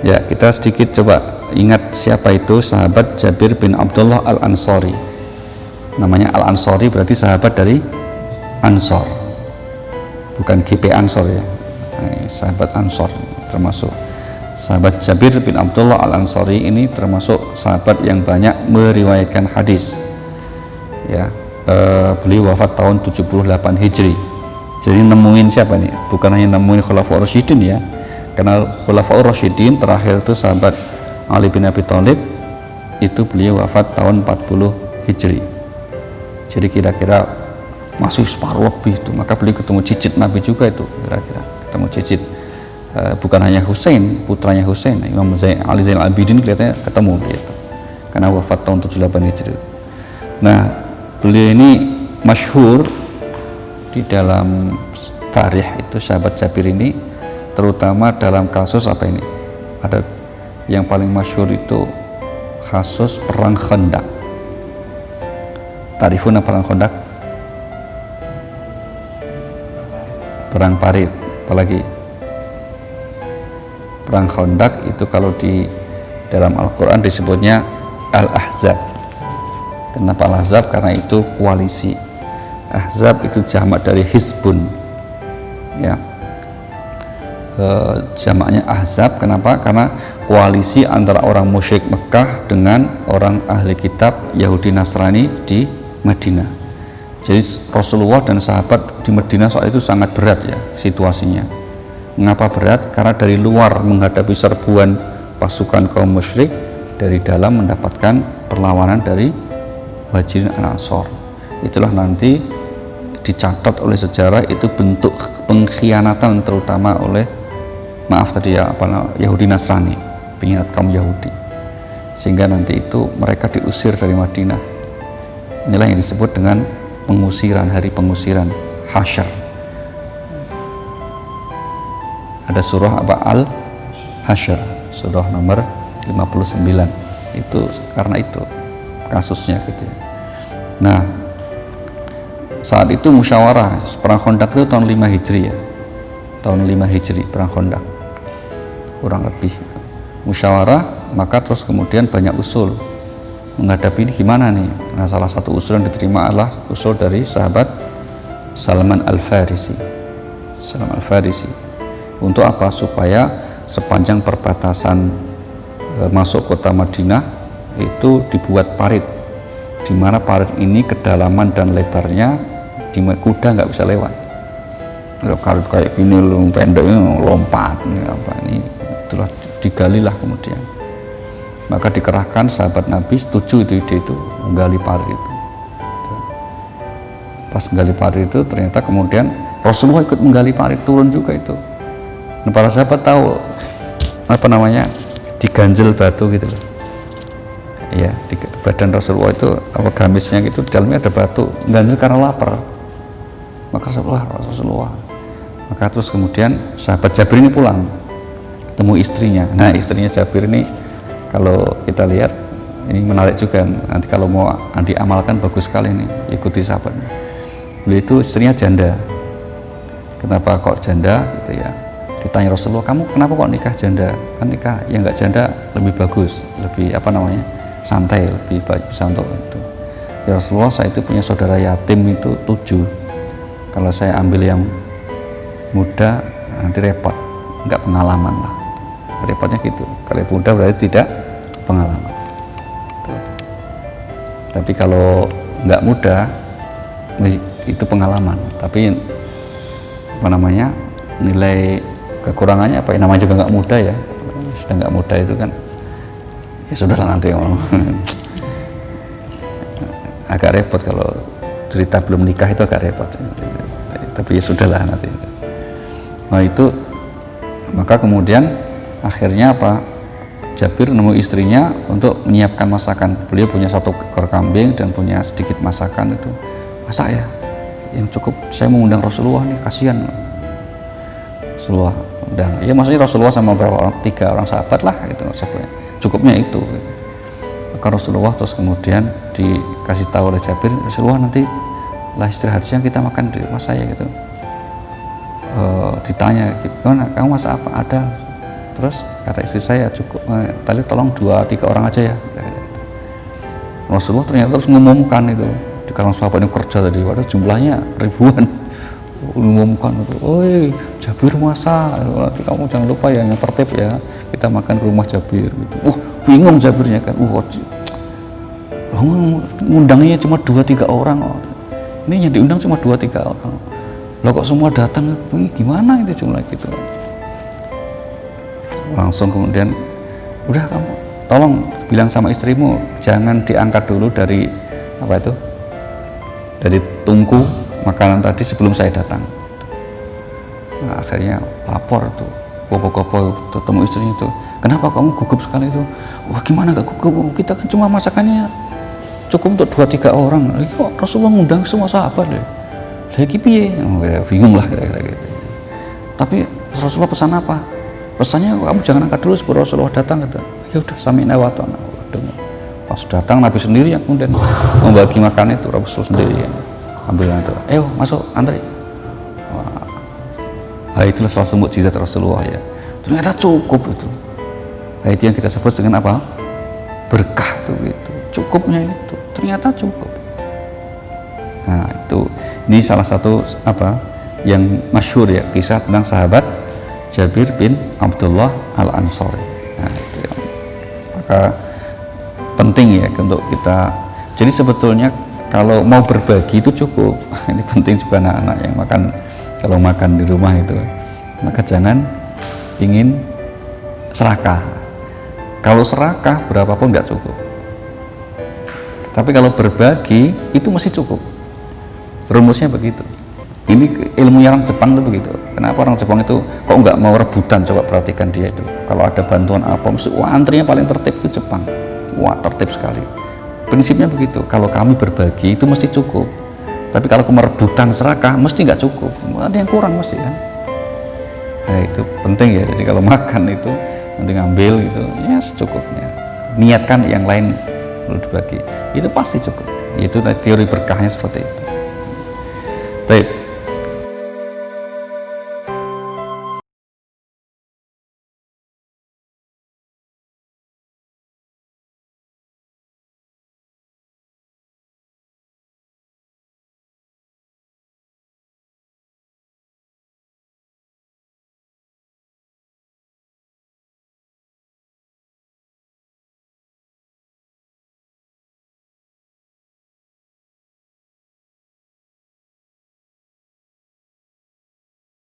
Ya, kita sedikit coba ingat siapa itu sahabat Jabir bin Abdullah Al-Ansari. Namanya Al-Ansari berarti sahabat dari Ansor, bukan GP Ansor ya. Sahabat Ansor termasuk sahabat Jabir bin Abdullah Al-Ansari ini termasuk sahabat yang banyak meriwayatkan hadis. Ya, beliau wafat tahun 78 Hijri. Jadi nemuin siapa nih? Bukan hanya nemuin Khulafaur Rasyidin ya. Karena Khulafaur Rasyidin terakhir itu sahabat Ali bin Abi Thalib, itu beliau wafat tahun 40 Hijri. Jadi kira-kira masih separuh lebih itu. Maka beliau ketemu cicit Nabi juga itu, kira-kira ketemu cicit. Bukan hanya Husain, putranya Husain, Imam Ali Zainal Abidin kelihatannya ketemu gitu. Karena wafat tahun 78 Hijri. Nah, beliau ini masyhur di dalam tarikh itu sahabat Jabir ini, terutama dalam kasus apa ini? Ada yang paling masyhur itu kasus perang Khandaq. Tarifuna perang Khandaq? Perang Parit, apalagi? Perang Khandaq itu kalau di dalam Al-Quran disebutnya Al-Ahzab. Kenapa Al-Ahzab? Karena itu koalisi. Ahzab itu jamak dari Hizbun ya. Jamaknya Ahzab, kenapa? Karena koalisi antara orang musyrik Mekah dengan orang ahli kitab Yahudi Nasrani di Madinah. Jadi Rasulullah dan sahabat di Madinah saat itu sangat berat ya situasinya. Mengapa berat? Karena dari luar menghadapi serbuan pasukan kaum musyrik, dari dalam mendapatkan perlawanan dari Muhajirin Ansor. Itulah nanti dicatat oleh sejarah itu bentuk pengkhianatan, terutama oleh Yahudi Nasrani, pengkhianat kaum Yahudi, sehingga nanti itu mereka diusir dari Madinah. Inilah yang disebut dengan pengusiran, hari pengusiran, Hasyr. Ada surah apa? Al-Hasyr, surah nomor 59. Itu karena itu kasusnya gitu ya. Nah, saat itu musyawarah perang Khandaq itu tahun 5 Hijri ya. Tahun 5 Hijri perang Khandaq. Kurang lebih musyawarah, maka terus kemudian banyak usul menghadapi ini gimana nih. Nah, salah satu usul yang diterima adalah usul dari sahabat Salman Al-Farisi. Salman Al-Farisi. Untuk apa? Supaya sepanjang perbatasan masuk kota Madinah itu dibuat parit, di mana parit ini kedalaman dan lebarnya di kuda nggak bisa lewat. Kalau parit kayak gini pendeknya lompat ini itulah digalilah kemudian. Maka dikerahkan sahabat Nabi, setuju itu ide itu, menggali parit itu. Pas menggali parit itu ternyata kemudian Rasulullah ikut menggali parit, turun juga itu. Nah, para sahabat tahu apa namanya, diganjel batu gitu loh ya, di badan Rasulullah itu apa gamisnya gitu, di dalamnya ada batu, ganjel karena lapar. Maka Rasulullah maka terus kemudian sahabat Jabir ini pulang temu istrinya. Nah, istrinya Jabir ini kalau kita lihat ini menarik juga, nanti kalau mau diamalkan bagus sekali nih, ikuti sahabatnya. Beliau itu istrinya janda. Kenapa kok janda gitu ya? Ditanya Rasulullah, kamu kenapa kok nikah janda? Kan nikah yang nggak janda lebih bagus, lebih apa namanya, santai, lebih baik, bisa untuk itu. Ya Rasulullah, saya itu punya saudara yatim itu 7. Kalau saya ambil yang muda nanti repot, nggak pengalaman lah. Repotnya gitu. Kalau yang muda berarti tidak pengalaman. Tuh. Tapi kalau nggak muda itu pengalaman. Tapi apa namanya, nilai kekurangannya apa? Namanya juga nggak muda ya. Sudah nggak muda itu kan, ya sudahlah nanti agak repot kalau cerita belum nikah itu agak repot. Tapi ya sudahlah nanti. Nah itu, maka kemudian akhirnya apa? Jabir nemu istrinya untuk menyiapkan masakan. Beliau punya 1 ekor kambing dan punya sedikit masakan itu. Masak ya, yang cukup. Saya mengundang Rasulullah nih, kasihan. Rasulullah undang. Ya maksudnya Rasulullah sama beberapa orang, 3 orang sahabat lah itu, cukupnya itu. Maka Rasulullah terus kemudian dikasih tahu oleh Jabir, Rasulullah nanti lah istirahat siang kita makan di rumah saya gitu. Ditanya, gimana kamu masak apa? Ada. Terus kata istri saya, cukup tadi tolong 2-3 orang aja ya. Rasulullah ternyata terus mengumumkan itu di kalangan sahabat yang kerja tadi, waduh jumlahnya ribuan, mengumumkan itu, oi Jabir masa, nanti kamu jangan lupa ya yang tertib ya, kita makan ke rumah Jabir gitu. Bingung Jabirnya kan, ngundangnya cuma 2-3 orang, ini yang diundang cuma 2-3 orang, loh kok semua datang, ini gimana itu jumlah gitu. Langsung kemudian, udah kamu tolong bilang sama istrimu jangan diangkat dulu dari apa itu, dari tungku makanan tadi sebelum saya datang. Nah, akhirnya lapor tuh Kopo ketemu istrinya tuh, kenapa kamu gugup sekali itu? Wah gimana gak gugup, kita kan cuma masakannya cukup untuk 2-3 orang, kok Rasulullah ngundang semua sahabat deh, lagi piye? Bingung lah kira-kira gitu. Tapi Rasulullah pesan apa? Pesannya kamu jangan angkat dulu sebelum Rasulullah datang gitu. Ya udah sami'na wa ata'na. Pas datang Nabi sendiri yang kemudian membagi makan itu, Rasul sendiri ya. Ambil itu, ayo masuk antri. Wah, itulah salah satu mukjizat Rasulullah ya. Ternyata cukup itu. Nah, itu yang kita sebut dengan apa? Berkah tuh gitu. Cukupnya itu ternyata cukup. Nah itu, ini salah satu apa yang masyhur ya, kisah tentang sahabat Jabir bin Abdullah Al-Ansari. Nah itu yang maka penting ya untuk kita. Jadi sebetulnya kalau mau berbagi itu cukup. Ini penting juga anak-anak yang makan, kalau makan di rumah itu, maka jangan ingin serakah. Kalau serakah berapapun nggak cukup. Tapi kalau berbagi itu masih cukup. Rumusnya begitu. Ini ilmunya orang Jepang itu begitu. Kenapa orang Jepang itu kok nggak mau rebutan? Coba perhatikan dia itu. Kalau ada bantuan apa, mesti antrinya paling tertib itu Jepang. Wah tertib sekali. Prinsipnya begitu. Kalau kami berbagi itu mesti cukup. Tapi kalau kemerebutan serakah mesti nggak cukup. Ada yang kurang mesti kan. Nah itu penting ya. Jadi kalau makan itu nanti ngambil gitu, ya secukupnya. Niatkan yang lain perlu dibagi. Itu pasti cukup. Itu teori berkahnya seperti itu. Baik.